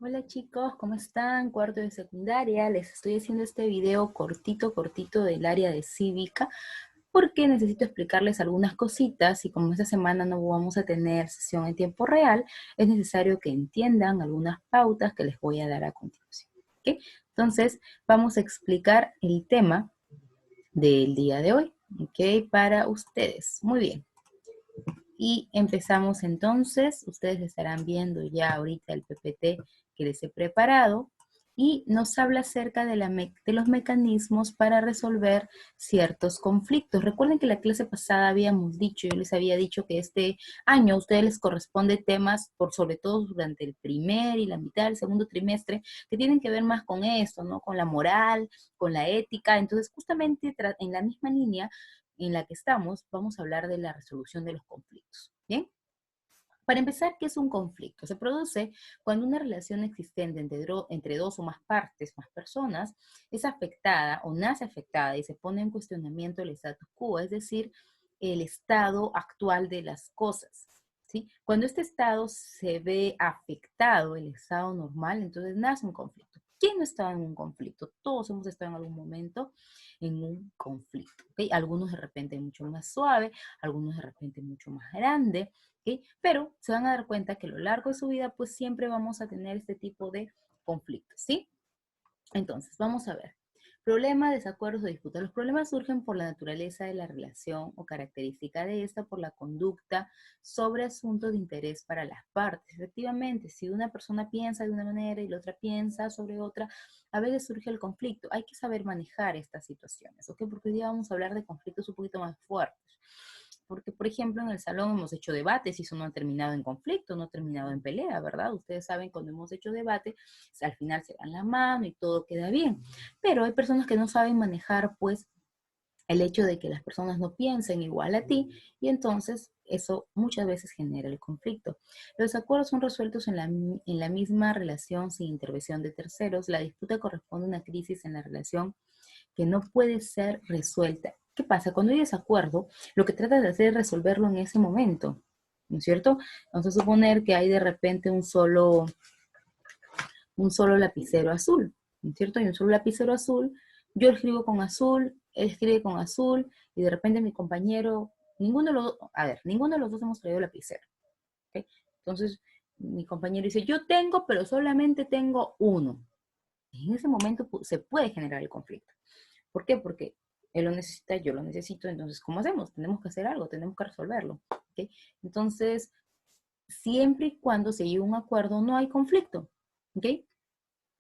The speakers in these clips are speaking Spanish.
Hola chicos, ¿cómo están? Cuarto de secundaria. Les estoy haciendo este video cortito del área de cívica porque necesito explicarles algunas cositas y como esta semana no vamos a tener sesión en tiempo real, es necesario que entiendan algunas pautas que les voy a dar a continuación. ¿Ok? Entonces, vamos a explicar el tema del día de hoy, ¿ok? Para ustedes. Muy bien. Y empezamos entonces, ustedes estarán viendo ya ahorita el PPT que les he preparado y nos habla acerca de los mecanismos para resolver ciertos conflictos. Recuerden que la clase pasada habíamos dicho, yo les había dicho que este año a ustedes les corresponde temas, por sobre todo durante el primer y la mitad del segundo trimestre, que tienen que ver más con esto, ¿no? Con la moral, con la ética. Entonces, justamente en la misma línea en la que estamos, vamos a hablar de la resolución de los conflictos. ¿Bien? Para empezar, ¿qué es un conflicto? Se produce cuando una relación existente entre dos o más partes, más personas, es afectada o nace afectada y se pone en cuestionamiento el status quo, es decir, el estado actual de las cosas. ¿Sí? Cuando este estado se ve afectado, el estado normal, entonces nace un conflicto. ¿Quién no está en un conflicto? Todos hemos estado en algún momento en un conflicto. ¿Okay? Algunos de repente mucho más suave, algunos de repente mucho más grande, ¿okay? Pero se van a dar cuenta que a lo largo de su vida pues siempre vamos a tener este tipo de conflictos, ¿sí? Entonces, vamos a ver. Problema, desacuerdos o disputas. Los problemas surgen por la naturaleza de la relación o característica de esta por la conducta sobre asuntos de interés para las partes. Efectivamente, si una persona piensa de una manera y la otra piensa sobre otra, a veces surge el conflicto. Hay que saber manejar estas situaciones, ¿ok? Porque hoy día vamos a hablar de conflictos un poquito más fuertes. Porque, por ejemplo, en el salón hemos hecho debates y eso no ha terminado en conflicto, no ha terminado en pelea, ¿verdad? Ustedes saben, cuando hemos hecho debate, al final se dan la mano y todo queda bien. Pero hay personas que no saben manejar, pues, el hecho de que las personas no piensen igual a ti y entonces eso muchas veces genera el conflicto. Los acuerdos son resueltos en la misma relación sin intervención de terceros. La disputa corresponde a una crisis en la relación que no puede ser resuelta. ¿Qué pasa? Cuando hay desacuerdo, lo que trata de hacer es resolverlo en ese momento, ¿no es cierto? Vamos a suponer que hay de repente un solo lapicero azul, ¿no es cierto? Hay un solo lapicero azul, yo escribo con azul, él escribe con azul, y de repente mi compañero, ninguno de los dos hemos traído lapicero, ¿ok? Entonces, mi compañero dice, yo tengo, pero solamente tengo uno. En ese momento se puede generar el conflicto. ¿Por qué? Porque él lo necesita, yo lo necesito, entonces, ¿cómo hacemos? Tenemos que hacer algo, tenemos que resolverlo, ¿ok? Entonces, siempre y cuando se llegue a un acuerdo, no hay conflicto, ¿ok?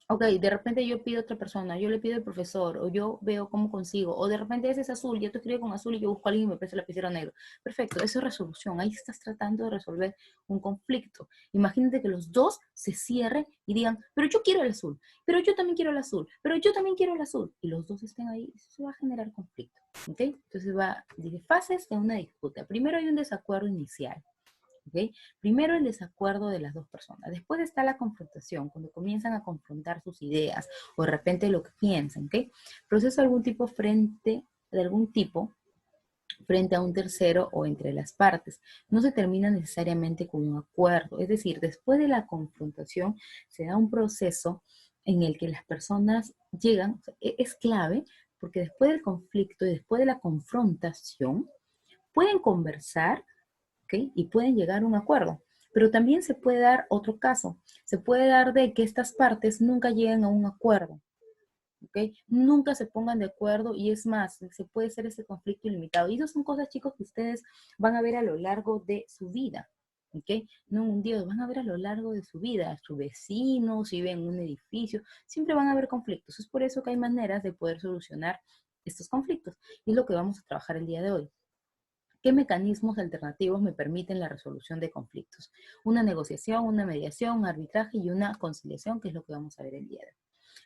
Ok, de repente yo pido a otra persona, yo le pido al profesor, o yo veo cómo consigo, o de repente ese es azul, yo te escribo con azul y yo busco a alguien y me presta el lapicero negro. Perfecto, eso es resolución, ahí estás tratando de resolver un conflicto. Imagínate que los dos se cierren y digan, pero yo quiero el azul, pero yo también quiero el azul, pero yo también quiero el azul, y los dos estén ahí, eso va a generar conflicto, ¿ok? Entonces dice, fases de una disputa. Primero hay un desacuerdo inicial. ¿Okay? Primero el desacuerdo de las dos personas, después está la confrontación, cuando comienzan a confrontar sus ideas o de repente lo que piensan, ¿ok? Proceso de algún tipo frente a un tercero o entre las partes. No se termina necesariamente con un acuerdo, es decir, después de la confrontación se da un proceso en el que las personas llegan, es clave, porque después del conflicto y después de la confrontación pueden conversar, ¿ok? Y pueden llegar a un acuerdo. Pero también se puede dar otro caso. Se puede dar de que estas partes nunca lleguen a un acuerdo, ¿ok? Nunca se pongan de acuerdo y es más, se puede hacer ese conflicto ilimitado. Y eso son cosas, chicos, que ustedes van a ver a lo largo de su vida, ¿ok? No un día, van a ver a lo largo de su vida, su vecino, si viven en un edificio, siempre van a haber conflictos. Es por eso que hay maneras de poder solucionar estos conflictos. Y es lo que vamos a trabajar el día de hoy. ¿Qué mecanismos alternativos me permiten la resolución de conflictos? Una negociación, una mediación, un arbitraje y una conciliación, que es lo que vamos a ver el día de hoy.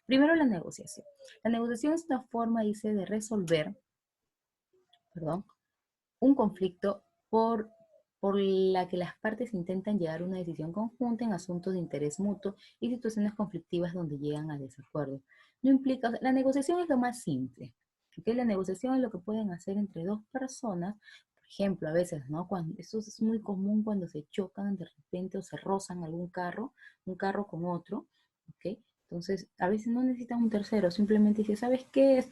Primero, la negociación. La negociación es una forma, dice, de resolver, perdón, un conflicto por la que las partes intentan llegar a una decisión conjunta en asuntos de interés mutuo y situaciones conflictivas donde llegan a desacuerdo. No implica, la negociación es lo más simple. ¿Okay? La negociación es lo que pueden hacer entre dos personas. Por ejemplo, a veces, ¿no? Eso es muy común cuando se chocan de repente o se rozan algún carro, un carro con otro. ¿ok? Entonces, a veces no necesitas un tercero, simplemente dices, ¿sabes qué?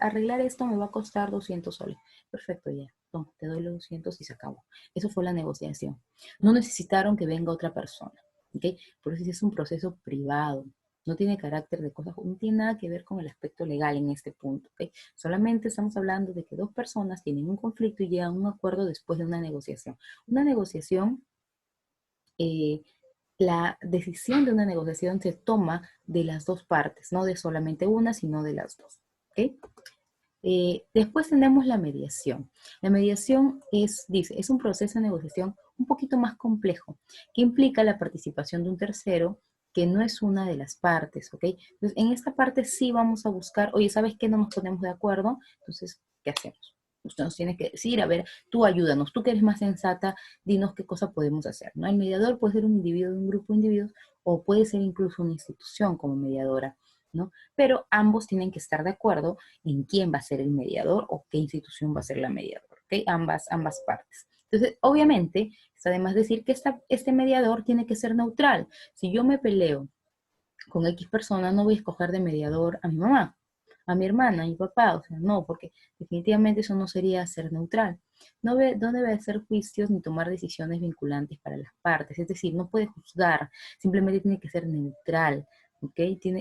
Arreglar esto me va a costar 200 soles. Perfecto, ya, toma, te doy los 200 y se acabó. Eso fue la negociación. No necesitaron que venga otra persona, ¿ok? Por eso es un proceso privado. No tiene carácter de cosas, no tiene nada que ver con el aspecto legal en este punto, ¿ok? Solamente estamos hablando de que dos personas tienen un conflicto y llegan a un acuerdo después de una negociación. Una negociación eh, la decisión de una negociación se toma de las dos partes, no de solamente una, sino de las dos. ¿Okay? Después tenemos la mediación. La mediación dice, es un proceso de negociación un poquito más complejo, que implica la participación de un tercero que no es una de las partes, ¿ok? Entonces, en esta parte sí vamos a buscar, oye, ¿sabes qué? No nos ponemos de acuerdo, entonces, ¿qué hacemos? Usted nos tiene que decir, a ver, tú ayúdanos, tú que eres más sensata, dinos qué cosa podemos hacer, ¿no? El mediador puede ser un individuo de un grupo de individuos o puede ser incluso una institución como mediadora, ¿no? Pero ambos tienen que estar de acuerdo en quién va a ser el mediador o qué institución va a ser la mediadora, ¿ok? Ambas partes. Entonces, obviamente, está de más decir que este mediador tiene que ser neutral. Si yo me peleo con X persona, no voy a escoger de mediador a mi mamá, a mi hermana, a mi papá, o sea, no, porque definitivamente eso no sería ser neutral. No debe hacer juicios ni tomar decisiones vinculantes para las partes, es decir, no puede juzgar, simplemente tiene que ser neutral, ¿ok?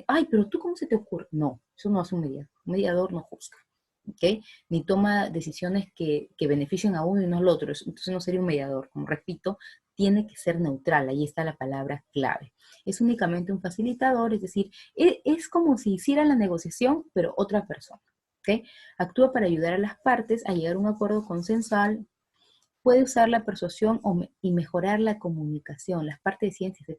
Ay, pero tú, ¿cómo se te ocurre? No, eso no hace un mediador no juzga. ¿Ok? Ni toma decisiones que beneficien a uno y no al otro. Entonces no sería un mediador. Como repito, tiene que ser neutral. Ahí está la palabra clave. Es únicamente un facilitador, es decir, es como si hiciera la negociación, pero otra persona. ¿Ok? Actúa para ayudar a las partes a llegar a un acuerdo consensual. Puede usar la persuasión y mejorar la comunicación. Las partes de ciencias.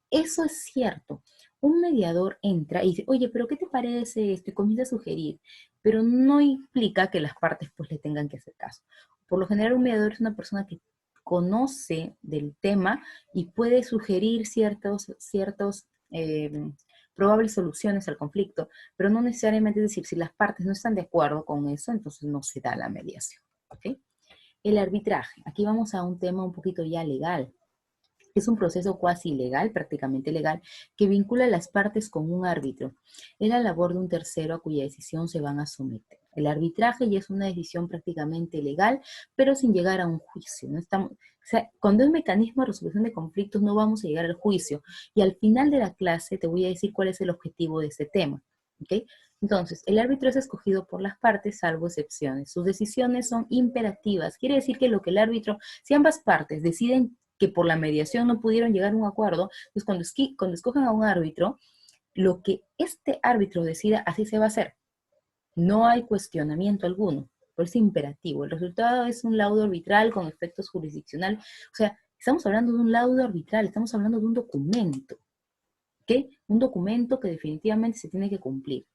Eso es cierto. Un mediador entra y dice, oye, pero ¿qué te parece esto? Y comienza a sugerir, pero no implica que las partes pues le tengan que hacer caso. Por lo general, un mediador es una persona que conoce del tema y puede sugerir ciertos probables soluciones al conflicto, pero no necesariamente decir, si las partes no están de acuerdo con eso, entonces no se da la mediación. ¿Ok? El arbitraje. Aquí vamos a un tema un poquito ya legal. Es un proceso cuasi legal, prácticamente legal, que vincula a las partes con un árbitro. Es la labor de un tercero a cuya decisión se van a someter. El arbitraje ya es una decisión prácticamente legal, pero sin llegar a un juicio. No estamos, o sea, cuando es mecanismo de resolución de conflictos no vamos a llegar al juicio. Y al final de la clase te voy a decir cuál es el objetivo de este tema. ¿Okay? Entonces, el árbitro es escogido por las partes, salvo excepciones. Sus decisiones son imperativas. Quiere decir que lo que el árbitro, si ambas partes deciden que por la mediación no pudieron llegar a un acuerdo, pues cuando escogen a un árbitro, lo que este árbitro decida, así se va a hacer. No hay cuestionamiento alguno, pero es imperativo. El resultado es un laudo arbitral con efectos jurisdiccionales. O sea, estamos hablando de un laudo arbitral, estamos hablando de un documento, ¿ok? Un documento que definitivamente se tiene que cumplir.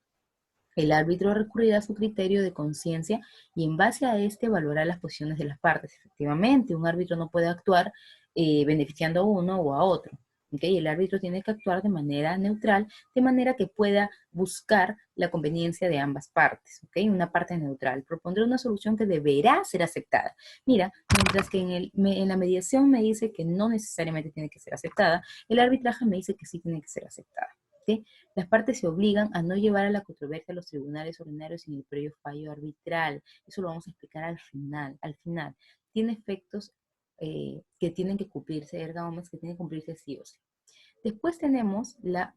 El árbitro recurrirá a su criterio de conciencia y en base a este evaluará las posiciones de las partes. Efectivamente, un árbitro no puede actuar beneficiando a uno o a otro. ¿Okay? El árbitro tiene que actuar de manera neutral, de manera que pueda buscar la conveniencia de ambas partes. ¿Okay? Una parte neutral. Propondrá una solución que deberá ser aceptada. Mira, mientras que en la mediación me dice que no necesariamente tiene que ser aceptada, el arbitraje me dice que sí tiene que ser aceptada. ¿Okay? Las partes se obligan a no llevar a la controversia a los tribunales ordinarios sin el previo fallo arbitral. Eso lo vamos a explicar al final. Al final, tiene efectos que tienen que cumplirse, erga omnes, que tienen que cumplirse sí o sí. Después tenemos la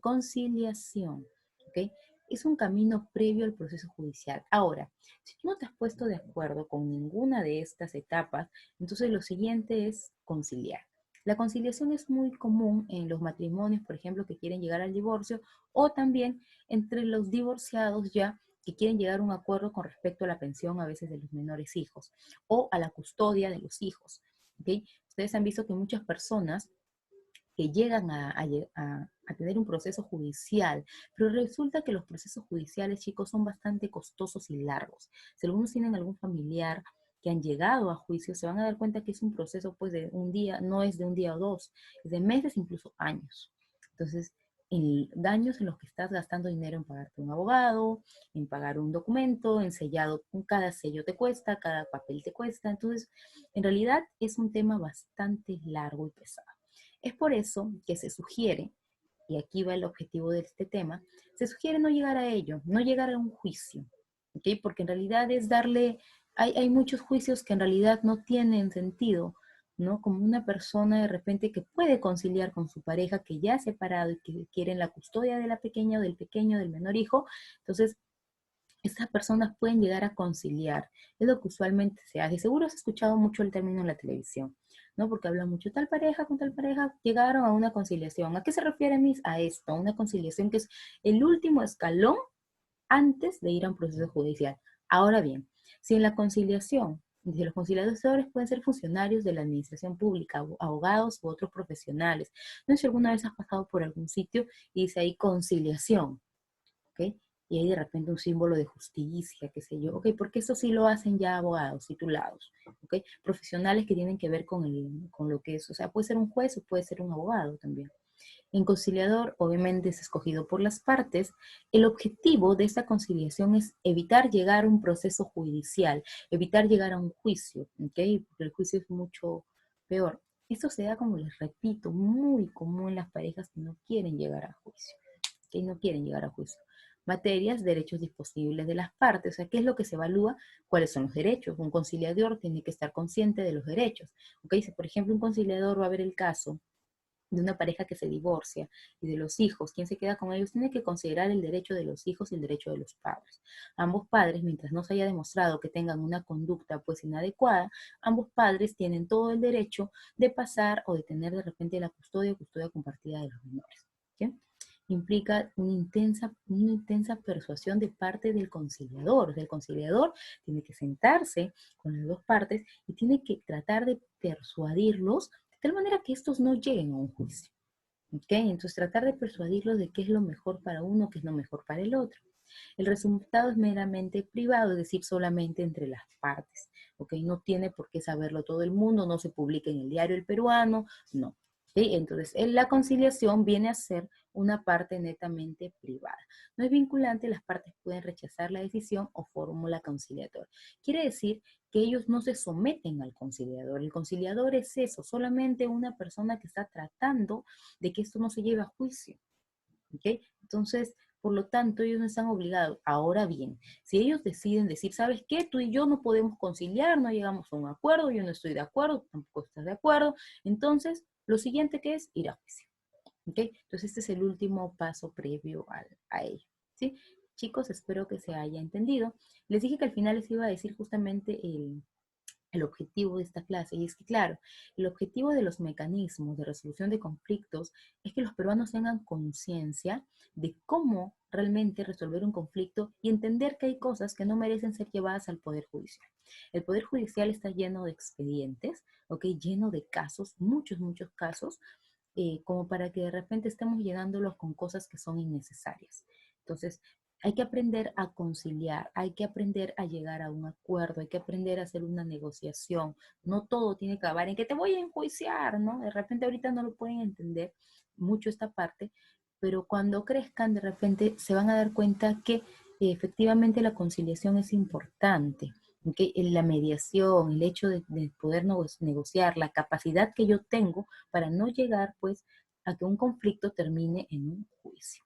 conciliación. ¿Okay? Es un camino previo al proceso judicial. Ahora, si tú no te has puesto de acuerdo con ninguna de estas etapas, entonces lo siguiente es conciliar. La conciliación es muy común en los matrimonios, por ejemplo, que quieren llegar al divorcio, o también entre los divorciados ya que quieren llegar a un acuerdo con respecto a la pensión a veces de los menores hijos, o a la custodia de los hijos. ¿Okay? Ustedes han visto que muchas personas que llegan a tener un proceso judicial, pero resulta que los procesos judiciales, chicos, son bastante costosos y largos. Si algunos tienen algún familiar que han llegado a juicio, se van a dar cuenta que es un proceso pues de un día, no es de un día o dos, es de meses, incluso años. Entonces, en daños en los que estás gastando dinero en pagarte un abogado, en pagar un documento, en sellado, cada sello te cuesta, cada papel te cuesta. Entonces, en realidad es un tema bastante largo y pesado. Es por eso que se sugiere y aquí va el objetivo de este tema, se sugiere no llegar a ello, no llegar a un juicio, ¿ok? Porque en realidad es darle, hay muchos juicios que en realidad no tienen sentido, ¿no? Como una persona de repente que puede conciliar con su pareja que ya ha separado y que quieren la custodia de la pequeña o del pequeño, del menor hijo, entonces estas personas pueden llegar a conciliar. Es lo que usualmente se hace. Seguro has escuchado mucho el término en la televisión, ¿no? Porque habla mucho tal pareja con tal pareja llegaron a una conciliación. ¿A qué se refiere, Miss? A esto, a una conciliación que es el último escalón antes de ir a un proceso judicial. Ahora bien, si en la conciliación, dice, los conciliadores pueden ser funcionarios de la administración pública, abogados u otros profesionales. No sé si alguna vez has pasado por algún sitio y dice ahí conciliación, ¿ok? Y hay de repente un símbolo de justicia, qué sé yo, ¿ok? Porque eso sí lo hacen ya abogados titulados, ¿ok? Profesionales que tienen que ver con lo que es, o sea, puede ser un juez o puede ser un abogado también. En conciliador, obviamente es escogido por las partes. El objetivo de esta conciliación es evitar llegar a un proceso judicial, evitar llegar a un juicio, ¿ok? Porque el juicio es mucho peor. Esto se da, como les repito, muy común en las parejas que no quieren llegar a juicio, que no quieren llegar a juicio. Materias, derechos disponibles de las partes. O sea, ¿qué es lo que se evalúa? ¿Cuáles son los derechos? Un conciliador tiene que estar consciente de los derechos. ¿Ok? Si, por ejemplo, un conciliador va a ver el caso de una pareja que se divorcia y de los hijos, quien se queda con ellos, tiene que considerar el derecho de los hijos y el derecho de los padres. Ambos padres, mientras no se haya demostrado que tengan una conducta pues inadecuada, ambos padres tienen todo el derecho de pasar o de tener de repente la custodia compartida de los menores. ¿Sí? Implica una intensa persuasión de parte del conciliador. O sea, el conciliador tiene que sentarse con las dos partes y tiene que tratar de persuadirlos de tal manera que estos no lleguen a un juicio. ¿Ok? Entonces tratar de persuadirlos de qué es lo mejor para uno, qué es lo mejor para el otro. El resultado es meramente privado, es decir, solamente entre las partes. ¿Ok? No tiene por qué saberlo todo el mundo, no se publica en el diario El Peruano, no. ¿Sí? Entonces, la conciliación viene a ser una parte netamente privada. No es vinculante, las partes pueden rechazar la decisión o fórmula conciliatoria. Quiere decir que ellos no se someten al conciliador. El conciliador es eso, solamente una persona que está tratando de que esto no se lleve a juicio. ¿Ok? Entonces, por lo tanto, ellos no están obligados. Ahora bien, si ellos deciden decir, ¿sabes qué? Tú y yo no podemos conciliar, no llegamos a un acuerdo, yo no estoy de acuerdo, tú tampoco estás de acuerdo, entonces, lo siguiente que es ir a juicio. ¿Ok? Entonces, este es el último paso previo a ello. ¿Sí? Chicos, espero que se haya entendido. Les dije que al final les iba a decir justamente el objetivo de esta clase. Y es que, claro, el objetivo de los mecanismos de resolución de conflictos es que los peruanos tengan conciencia de cómo realmente resolver un conflicto y entender que hay cosas que no merecen ser llevadas al Poder Judicial. El Poder Judicial está lleno de expedientes, ¿ok? Lleno de casos, muchos, muchos casos, como para que de repente estemos llenándolos con cosas que son innecesarias. Entonces, hay que aprender a conciliar, hay que aprender a llegar a un acuerdo, hay que aprender a hacer una negociación. No todo tiene que acabar en que te voy a enjuiciar, ¿no? De repente ahorita no lo pueden entender mucho esta parte, pero cuando crezcan de repente se van a dar cuenta que efectivamente la conciliación es importante, que la mediación, el hecho de poder negociar, la capacidad que yo tengo para no llegar pues a que un conflicto termine en un juicio.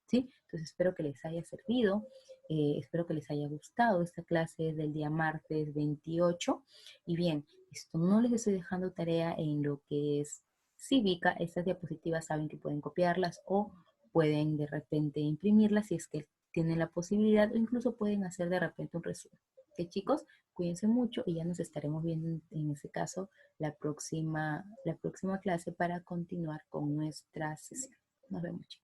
¿Sí? Entonces espero que les haya servido, espero que les haya gustado. Esta clase es del día martes 28 y bien, esto no les estoy dejando tarea en lo que es cívica. Estas diapositivas saben que pueden copiarlas o pueden de repente imprimirlas si es que tienen la posibilidad o incluso pueden hacer de repente un resumen. ¿Ok, chicos? Cuídense mucho y ya nos estaremos viendo en ese caso la próxima clase para continuar con nuestra sesión. Nos vemos, chicos.